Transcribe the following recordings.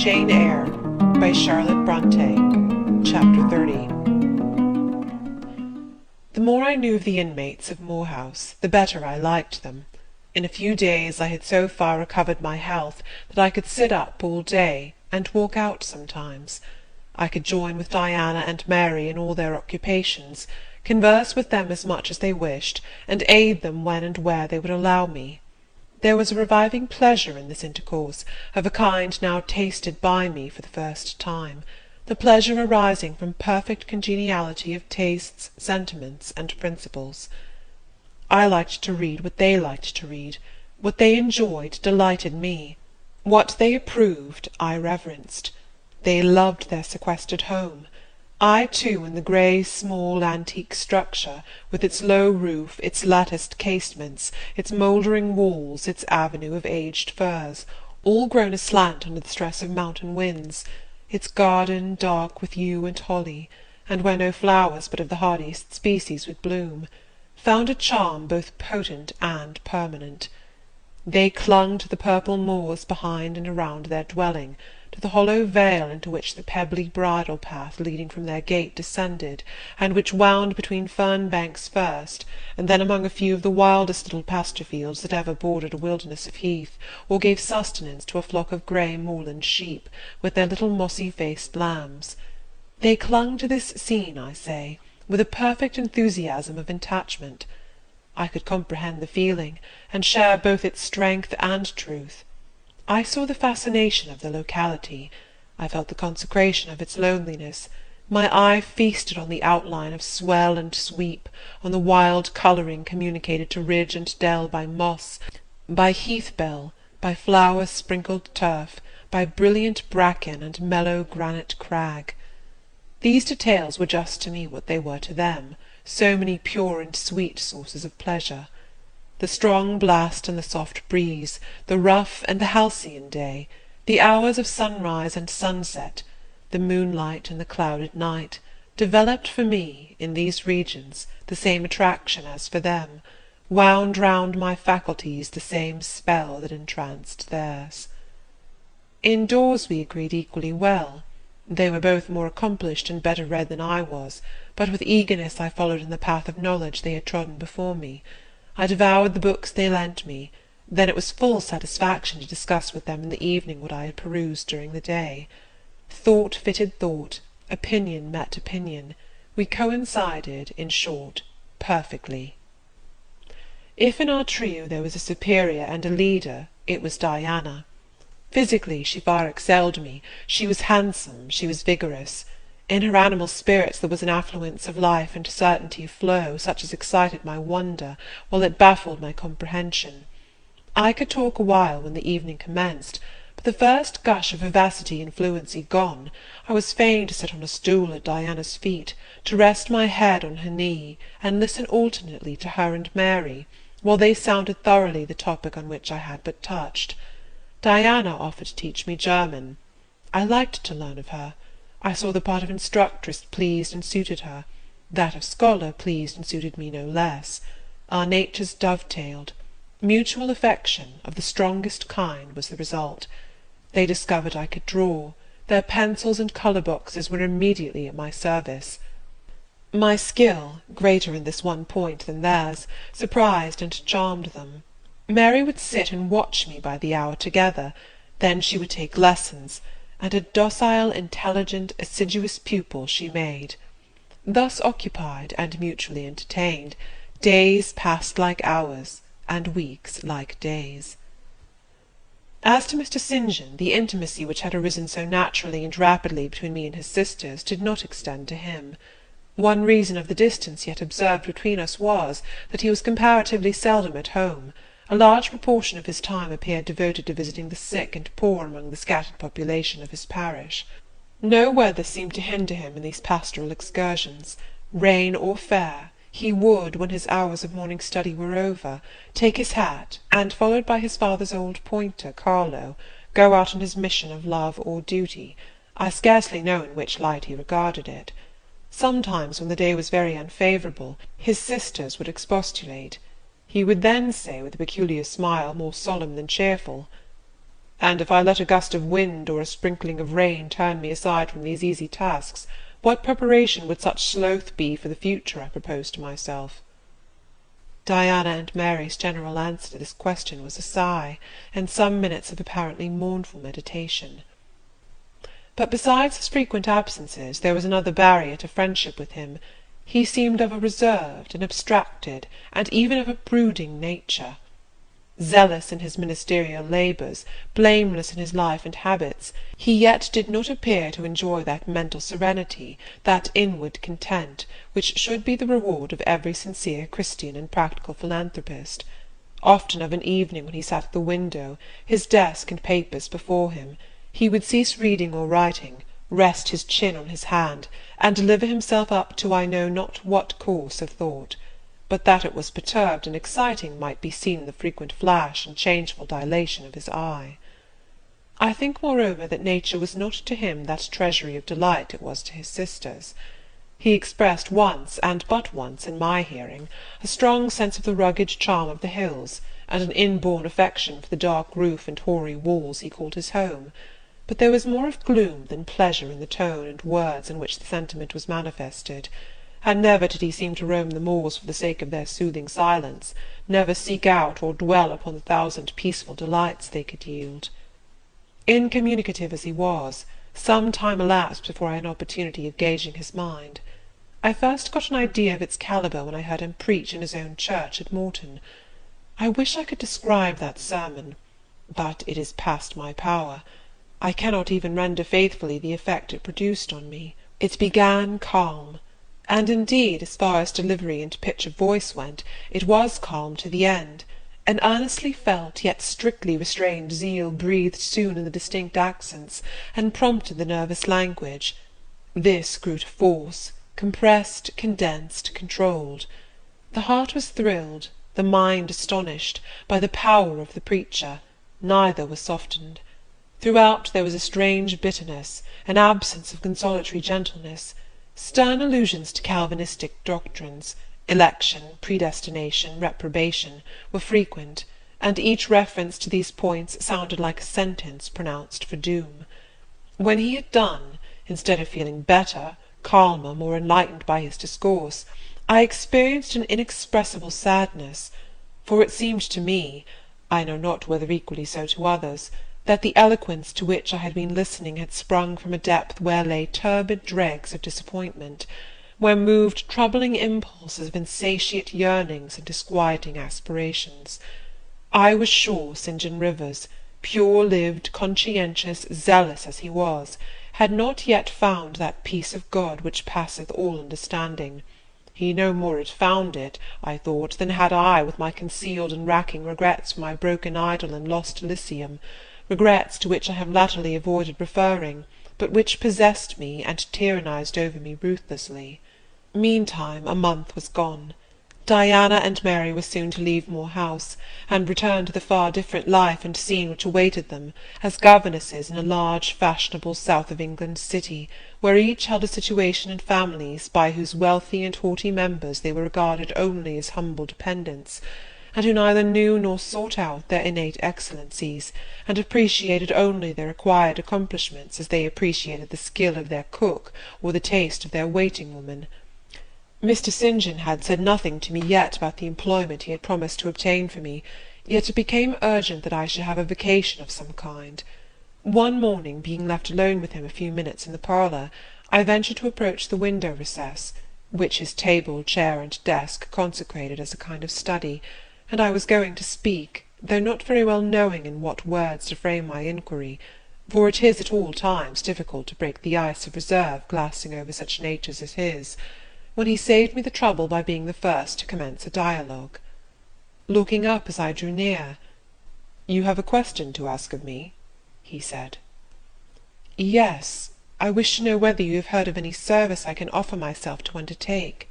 Jane Eyre, by Charlotte Bronte. Chapter 30. The more I knew of the inmates of Moor House, the better I liked them. In a few days I had so far recovered my health that I could sit up all day, and walk out sometimes. I could join with Diana and Mary in all their occupations, converse with them as much as they wished, and aid them when and where they would allow me. There was a reviving pleasure in this intercourse, of a kind now tasted by me for the first time, the pleasure arising from perfect congeniality of tastes, sentiments, and principles. I liked to read what they liked to read. What they enjoyed delighted me. What they approved I reverenced. They loved their sequestered home. I too, in the grey, small, antique structure, with its low roof, its latticed casements, its mouldering walls, its avenue of aged firs, all grown aslant under the stress of mountain winds, its garden dark with yew and holly, and where no flowers but of the hardiest species would bloom, found a charm both potent and permanent. They clung to the purple moors behind and around their dwelling, to the hollow vale into which the pebbly bridle path leading from their gate descended, and which wound between fern banks first, and then among a few of the wildest little pasture fields that ever bordered a wilderness of heath, or gave sustenance to a flock of grey moorland sheep, with their little mossy-faced lambs. They clung to this scene, I say, with a perfect enthusiasm of attachment. I could comprehend the feeling, and share both its strength and truth. I saw the fascination of the locality. I felt the consecration of its loneliness. My eye feasted on the outline of swell and sweep, on the wild colouring communicated to ridge and dell by moss, by heath-bell, by flower-sprinkled turf, by brilliant bracken and mellow granite crag. These details were just to me what they were to them, so many pure and sweet sources of pleasure. The strong blast and the soft breeze, the rough and the halcyon day, the hours of sunrise and sunset, the moonlight and the clouded night, developed for me, in these regions, the same attraction as for them, wound round my faculties the same spell that entranced theirs. Indoors we agreed equally well. They were both more accomplished and better read than I was, but with eagerness I followed in the path of knowledge they had trodden before me. I devoured the books they lent me. Then it was full satisfaction to discuss with them in the evening what I had perused during the day. Thought fitted thought, opinion met opinion. We coincided, in short, perfectly. If in our trio there was a superior and a leader, it was Diana. Physically she far excelled me. She was handsome, she was vigorous. In her animal spirits there was an affluence of life and certainty of flow, such as excited my wonder, while it baffled my comprehension. I could talk a while when the evening commenced, but the first gush of vivacity and fluency gone, I was fain to sit on a stool at Diana's feet, to rest my head on her knee, and listen alternately to her and Mary, while they sounded thoroughly the topic on which I had but touched. Diana offered to teach me German. I liked to learn of her. I saw the part of instructress pleased and suited her. That of scholar pleased and suited me no less. Our natures dovetailed. Mutual affection, of the strongest kind, was the result. They discovered I could draw. Their pencils and colour-boxes were immediately at my service. My skill, greater in this one point than theirs, surprised and charmed them. Mary would sit and watch me by the hour together. Then she would take lessons, and a docile, intelligent, assiduous pupil she made. Thus occupied and mutually entertained, days passed like hours, and weeks like days. As to Mr. St. John, the intimacy which had arisen so naturally and rapidly between me and his sisters did not extend to him. One reason of the distance yet observed between us was, that he was comparatively seldom at home. A large proportion of his time appeared devoted to visiting the sick and poor among the scattered population of his parish. No weather seemed to hinder him in these pastoral excursions. Rain or fair, he would, when his hours of morning study were over, take his hat, and, followed by his father's old pointer, Carlo, go out on his mission of love or duty. I scarcely know in which light he regarded it. Sometimes, when the day was very unfavourable, his sisters would expostulate. He would then say, with a peculiar smile, more solemn than cheerful, and if I let a gust of wind or a sprinkling of rain turn me aside from these easy tasks, what preparation would such sloth be for the future I propose to myself?" Diana and Mary's general answer to this question was a sigh, and some minutes of apparently mournful meditation. But besides his frequent absences, there was another barrier to friendship with him. He seemed of a reserved, an abstracted, and even of a brooding nature. Zealous in his ministerial labours, blameless in his life and habits, he yet did not appear to enjoy that mental serenity, that inward content, which should be the reward of every sincere Christian and practical philanthropist. Often of an evening when he sat at the window, his desk and papers before him, he would cease reading or writing, rest his chin on his hand, and deliver himself up to I know not what course of thought. But that it was perturbed and exciting might be seen in the frequent flash and changeful dilation of his eye. I think, moreover, that nature was not to him that treasury of delight it was to his sisters. He expressed once, and but once, in my hearing, a strong sense of the rugged charm of the hills, and an inborn affection for the dark roof and hoary walls he called his home. But there was more of gloom than pleasure in the tone and words in which the sentiment was manifested, and never did he seem to roam the moors for the sake of their soothing silence, never seek out or dwell upon the thousand peaceful delights they could yield. Incommunicative as he was, some time elapsed before I had an opportunity of gauging his mind. I first got an idea of its calibre when I heard him preach in his own church at Morton. I wish I could describe that sermon, but it is past my power. I cannot even render faithfully the effect it produced on me. It began calm, and indeed, as far as delivery and pitch of voice went, it was calm to the end. An earnestly felt, yet strictly restrained zeal breathed soon in the distinct accents, and prompted the nervous language. This grew to force, compressed, condensed, controlled. The heart was thrilled, the mind astonished, by the power of the preacher. Neither was softened. Throughout there was a strange bitterness, an absence of consolatory gentleness. Stern allusions to Calvinistic doctrines, election, predestination, reprobation, were frequent, and each reference to these points sounded like a sentence pronounced for doom. When he had done, instead of feeling better, calmer, more enlightened by his discourse, I experienced an inexpressible sadness, for it seemed to me, I know not whether equally so to others, that the eloquence to which I had been listening had sprung from a depth where lay turbid dregs of disappointment, where moved troubling impulses of insatiate yearnings and disquieting aspirations. I was sure St. John Rivers, pure-lived, conscientious, zealous as he was, had not yet found that peace of God which passeth all understanding. He no more had found it, I thought, than had I, with my concealed and racking regrets for my broken idol and lost Elysium, regrets to which I have latterly avoided referring, but which possessed me and tyrannized over me ruthlessly. Meantime a month was gone. Diana and Mary were soon to leave Moor House, and return to the far different life and scene which awaited them, as governesses in a large fashionable south of England city, where each held a situation in families by whose wealthy and haughty members they were regarded only as humble dependents, and who neither knew nor sought out their innate excellencies, and appreciated only their acquired accomplishments as they appreciated the skill of their cook or the taste of their waiting-woman. Mr. St. John had said nothing to me yet about the employment he had promised to obtain for me, yet it became urgent that I should have a vacation of some kind. One morning, being left alone with him a few minutes in the parlour, I ventured to approach the window recess, which his table, chair, and desk consecrated as a kind of study, and I was going to speak, though not very well knowing in what words to frame my inquiry, for it is at all times difficult to break the ice of reserve glassing over such natures as his, when he saved me the trouble by being the first to commence a dialogue. Looking up as I drew near, "You have a question to ask of me?" he said. "Yes, I wish to know whether you have heard of any service I can offer myself to undertake."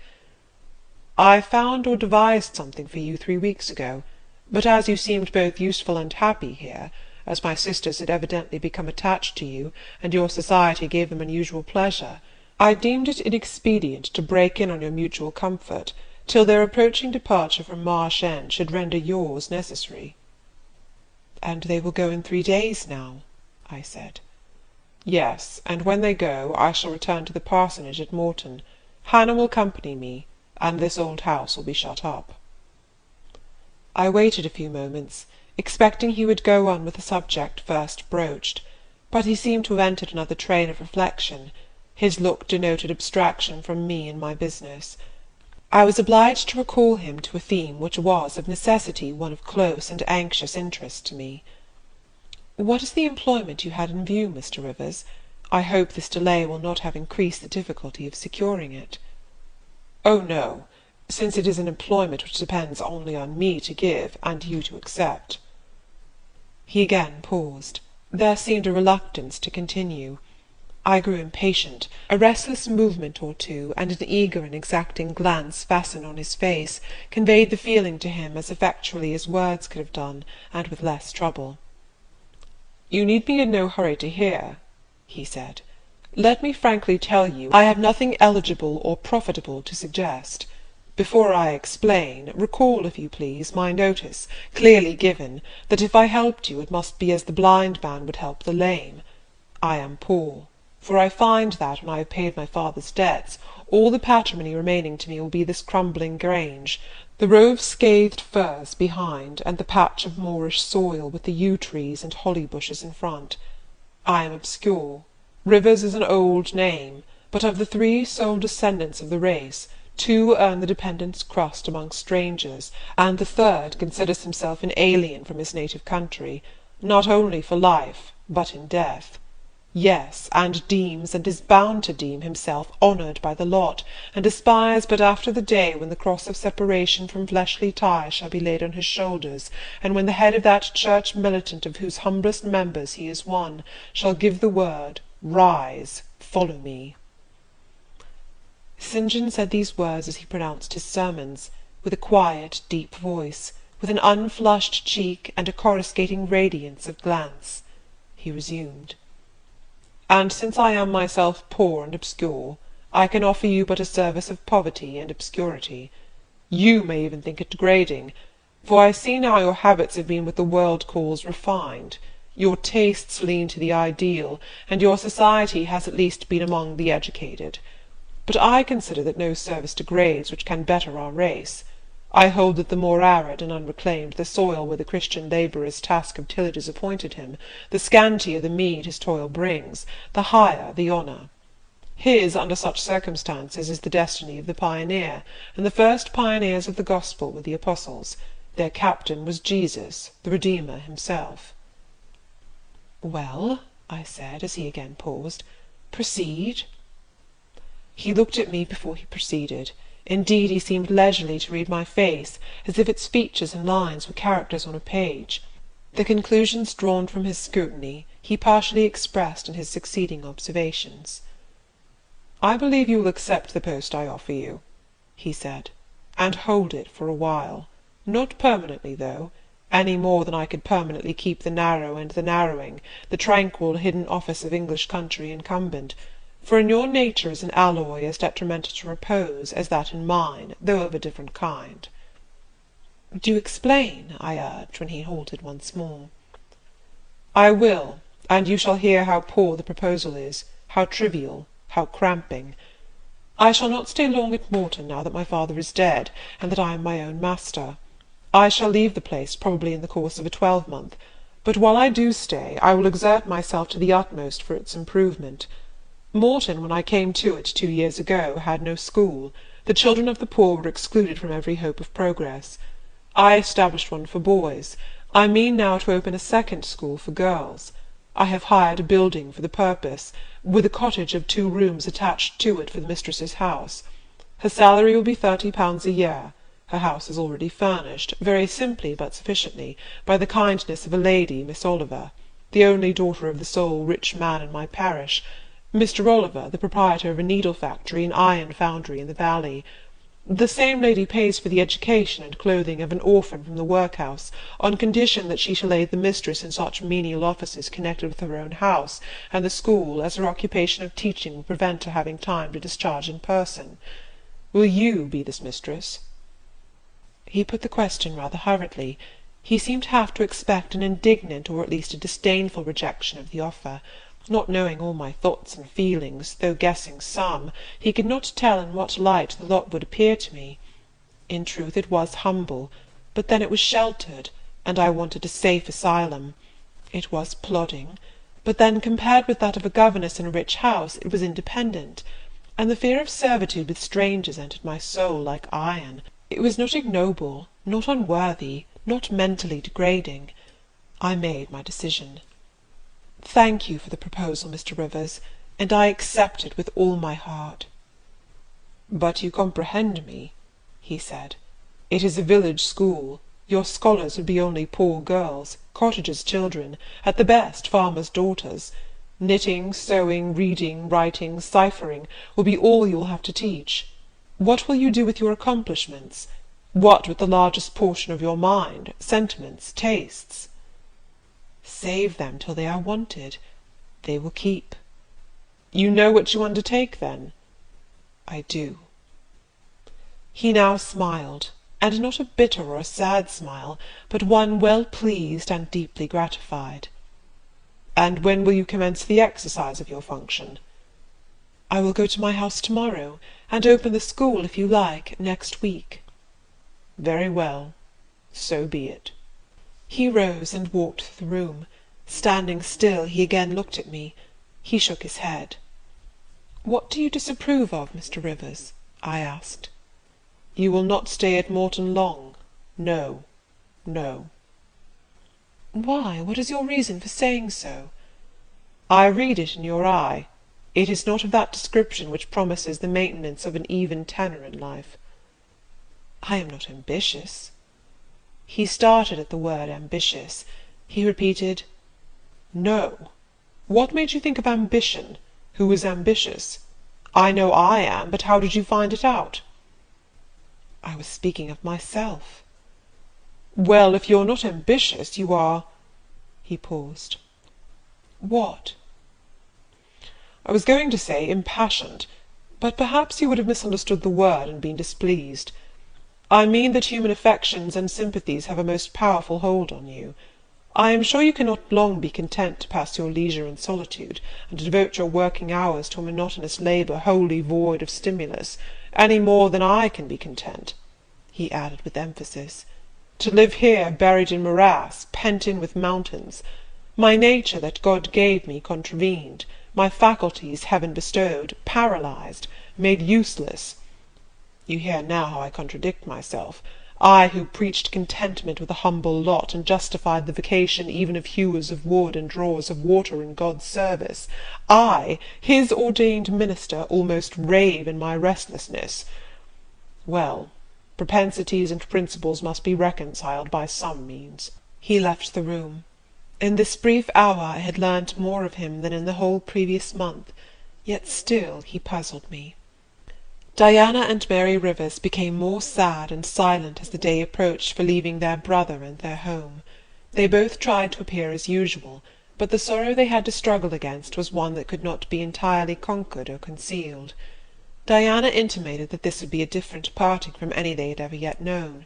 "I found or devised something for you 3 weeks ago, but as you seemed both useful and happy here, as my sisters had evidently become attached to you, and your society gave them unusual pleasure, I deemed it inexpedient to break in on your mutual comfort, till their approaching departure from Marsh End should render yours necessary." "And they will go in 3 days now?" I said. "Yes, and when they go I shall return to the parsonage at Morton. Hannah will accompany me, and this old house will be shut up." I waited a few moments, expecting he would go on with the subject first broached, but he seemed to have entered another train of reflection. His look denoted abstraction from me and my business. I was obliged to recall him to a theme which was of necessity one of close and anxious interest to me. "What is the employment you had in view, Mr. Rivers? I hope this delay will not have increased the difficulty of securing it." "Oh, no, since it is an employment which depends only on me to give and you to accept." He again paused. There seemed a reluctance to continue. I grew impatient. A restless movement or two, and an eager and exacting glance fastened on his face, conveyed the feeling to him as effectually as words could have done, and with less trouble. "You need be in no hurry to hear," he said. "Let me frankly tell you, I have nothing eligible or profitable to suggest. Before I explain, recall, if you please, my notice, clearly given, that if I helped you it must be as the blind man would help the lame. I am poor, for I find that, when I have paid my father's debts, all the patrimony remaining to me will be this crumbling grange, the row of scathed firs behind, and the patch of moorish soil with the yew trees and holly bushes in front. I am obscure. Rivers is an old name, but of the 3 sole descendants of the race, 2 earn the dependent's crust among strangers, and the 3rd considers himself an alien from his native country, not only for life, but in death. Yes, and deems, and is bound to deem, himself honoured by the lot, and aspires but after the day when the cross of separation from fleshly ties shall be laid on his shoulders, and when the head of that church militant of whose humblest members he is one, shall give the word, "Rise, follow me." St. John said these words as he pronounced his sermons, with a quiet, deep voice, with an unflushed cheek, and a coruscating radiance of glance. He resumed. "And since I am myself poor and obscure, I can offer you but a service of poverty and obscurity. You may even think it degrading, for I see now your habits have been what the world calls refined. Your tastes lean to the ideal, and your society has at least been among the educated. But I consider that no service degrades which can better our race. I hold that the more arid and unreclaimed the soil where the Christian labourer's task of tillage is appointed him, the scantier the meed his toil brings, the higher the honour. His, under such circumstances, is the destiny of the pioneer, and the first pioneers of the gospel were the apostles. Their captain was Jesus, the Redeemer himself. "Well," I said, as he again paused, "proceed." He looked at me before he proceeded. Indeed, he seemed leisurely to read my face, as if its features and lines were characters on a page. The conclusions drawn from his scrutiny he partially expressed in his succeeding observations. "I believe you will accept the post I offer you," he said, "and hold it for a while. Not permanently, though, any more than I could permanently keep the narrow and the narrowing, the tranquil hidden office of English country incumbent, for in your nature is an alloy as detrimental to repose as that in mine, though of a different kind." "Do explain," I urged, when he halted once more. "I will, and you shall hear how poor the proposal is, how trivial, how cramping. I shall not stay long at Morton now that my father is dead, and that I am my own master. I shall leave the place probably in the course of a 12-month, but while I do stay, I will exert myself to the utmost for its improvement. Morton, when I came to it 2 years ago, had no school. The children of the poor were excluded from every hope of progress. I established one for boys. I mean now to open a second school for girls. I have hired a building for the purpose, with a cottage of 2 rooms attached to it for the mistress's house. Her salary will be £30 a year. Her house is already furnished, very simply but sufficiently, by the kindness of a lady, Miss Oliver, the only daughter of the sole rich man in my parish, Mr. Oliver, the proprietor of a needle factory and iron foundry in the valley. The same lady pays for the education and clothing of an orphan from the workhouse, on condition that she shall aid the mistress in such menial offices connected with her own house and the school as her occupation of teaching will prevent her having time to discharge in person. Will you be this mistress?" He put the question rather hurriedly. He seemed half to expect an indignant or at least a disdainful rejection of the offer. Not knowing all my thoughts and feelings, though guessing some, he could not tell in what light the lot would appear to me. In truth it was humble, but then it was sheltered, and I wanted a safe asylum. It was plodding, but then compared with that of a governess in a rich house it was independent, and the fear of servitude with strangers entered my soul like iron. It was not ignoble, not unworthy, not mentally degrading. I made my decision. Thank you for the proposal, Mr. Rivers, and I accept it with all my heart. But you comprehend me, he said. It is a village school. Your scholars would be only poor girls, cottagers' children, at the best farmers' daughters. Knitting, sewing, reading, writing, ciphering will be all you will have to teach. What will you do with your accomplishments? What with the largest portion of your mind, sentiments, tastes? Save them till they are wanted. They will keep. You know what you undertake, then? I do. He now smiled, and not a bitter or a sad smile, but one well pleased and deeply gratified. And when will you commence the exercise of your function? I will go to my house to-morrow, and open the school, if you like, next week. Very well, so be it. He rose and walked through the room. Standing still, he again looked at me. He shook his head. What do you disapprove of, Mr. Rivers? I asked. You will not stay at Morton long. No, no. Why, what is your reason for saying so? I read it in your eye. It is not of that description which promises the maintenance of an even tenor in life. I am not ambitious. He started at the word ambitious. He repeated, No. What made you think of ambition? Who is ambitious? I know I am, but how did you find it out? I was speaking of myself. Well, if you're not ambitious, you are— He paused. What? I was going to say impassioned, but perhaps you would have misunderstood the word and been displeased. I mean that human affections and sympathies have a most powerful hold on you. I am sure you cannot long be content to pass your leisure in solitude, and to devote your working hours to a monotonous labour wholly void of stimulus, any more than I can be content, he added with emphasis, to live here buried in morass, pent in with mountains. My nature that God gave me contravened, my faculties heaven bestowed, paralysed, made useless. You hear now how I contradict myself, I who preached contentment with a humble lot, and justified the vocation even of hewers of wood and drawers of water in God's service. I, his ordained minister, almost rave in my restlessness. Well, propensities and principles must be reconciled by some means. He left the room. In this brief hour I had learnt more of him than in the whole previous month, yet still he puzzled me. Diana and Mary Rivers became more sad and silent as the day approached for leaving their brother and their home. They both tried to appear as usual, but the sorrow they had to struggle against was one that could not be entirely conquered or concealed. Diana intimated that this would be a different parting from any they had ever yet known.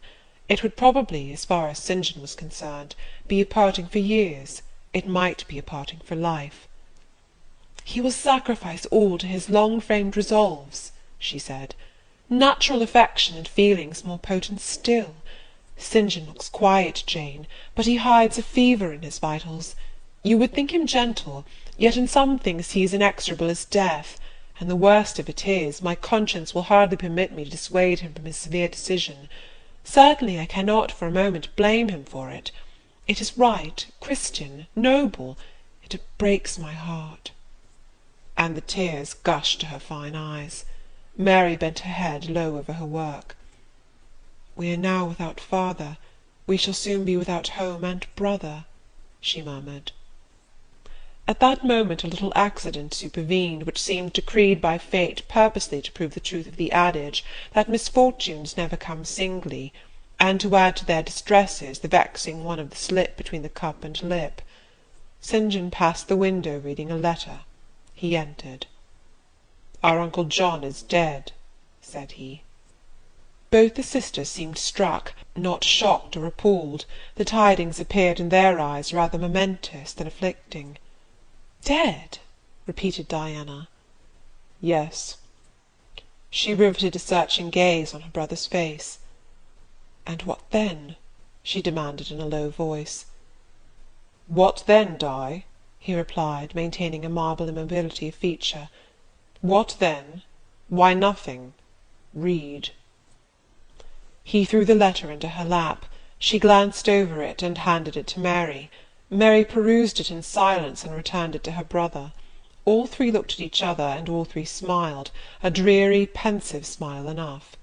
It would probably, as far as St. John was concerned, be a parting for years. It might be a parting for life. He will sacrifice all to his long-framed resolves, she said. Natural affection and feelings more potent still. St. John looks quiet, Jane, but he hides a fever in his vitals. You would think him gentle, yet in some things he is inexorable as death, and the worst of it is, my conscience will hardly permit me to dissuade him from his severe decision. Certainly I cannot for a moment blame him for it. It is right, Christian, noble. It breaks my heart. And the tears gushed to her fine eyes. Mary bent her head low over her work. We are now without father. We shall soon be without home and brother, she murmured. At that moment a little accident supervened, which seemed decreed by fate purposely to prove the truth of the adage that misfortunes never come singly, and to add to their distresses the vexing one of the slip between the cup and lip. St. John passed the window reading a letter. He entered. Our Uncle John is dead, said he. Both the sisters seemed struck, not shocked or appalled. The tidings appeared in their eyes rather momentous than afflicting. "Dead?" repeated Diana. "Yes." She riveted a searching gaze on her brother's face. "And what then?" she demanded in a low voice. "What then, Di?" he replied, maintaining a marble immobility of feature. "What then? Why, nothing. Read." He threw the letter into her lap. She glanced over it and handed it to Mary. Mary perused it in silence and returned it to her brother. All three looked at each other, and all three smiled, a dreary, pensive smile enough.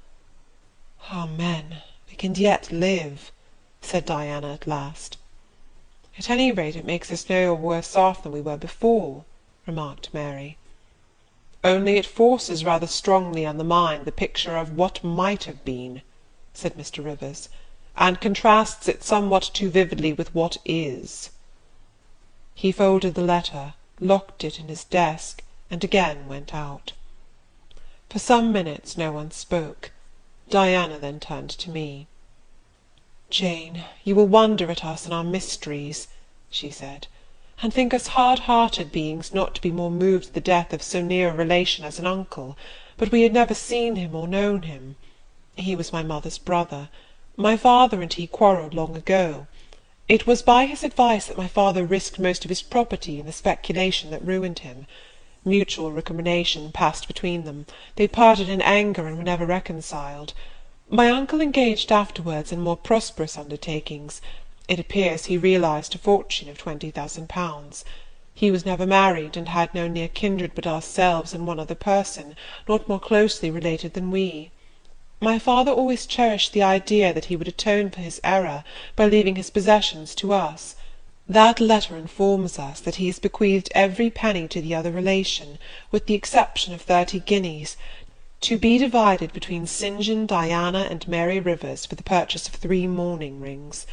"Amen, we can yet live," said Diana at last. "At any rate it makes us no worse off than we were before," remarked Mary. "Only it forces rather strongly on the mind the picture of what might have been," said Mr. Rivers, "and contrasts it somewhat too vividly with what is." He folded the letter, locked it in his desk, and again went out. For some minutes no one spoke. Diana then turned to me. "Jane, you will wonder at us and our mysteries," she said, "and think us hard-hearted beings not to be more moved at the death of so near a relation as an uncle, but we had never seen him or known him. He was my mother's brother. My father and he quarrelled long ago. It was by his advice that my father risked most of his property in the speculation that ruined him. Mutual recrimination passed between them. They parted in anger and were never reconciled. My uncle engaged afterwards in more prosperous undertakings. It appears he realized a fortune of £20,000. He was never married, and had no near kindred but ourselves and one other person, not more closely related than we. My father always cherished the idea that he would atone for his error by leaving his possessions to us. That letter informs us that he has bequeathed every penny to the other relation, with the exception of 30 guineas, to be divided between St. John, Diana, and Mary Rivers for the purchase of 3 mourning rings.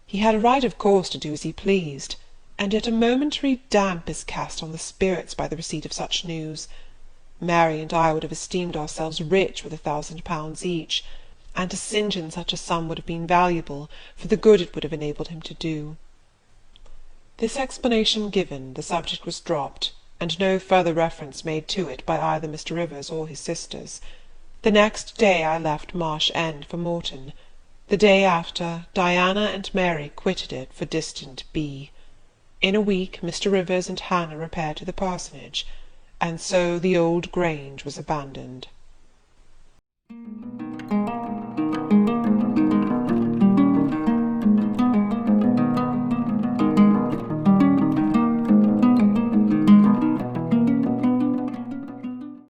He had a right, of course, to do as he pleased, and yet a momentary damp is cast on the spirits by the receipt of such news. Mary and I would have esteemed ourselves rich with £1,000 each, and to St. John such a sum would have been valuable, for the good it would have enabled him to do. This explanation given, the subject was dropped, and no further reference made to it by either Mr. Rivers or his sisters. The next day I left Marsh End for Morton. The day after, Diana and Mary quitted it for distant B. In a week Mr. Rivers and Hannah repaired to the parsonage, and so the old Grange was abandoned.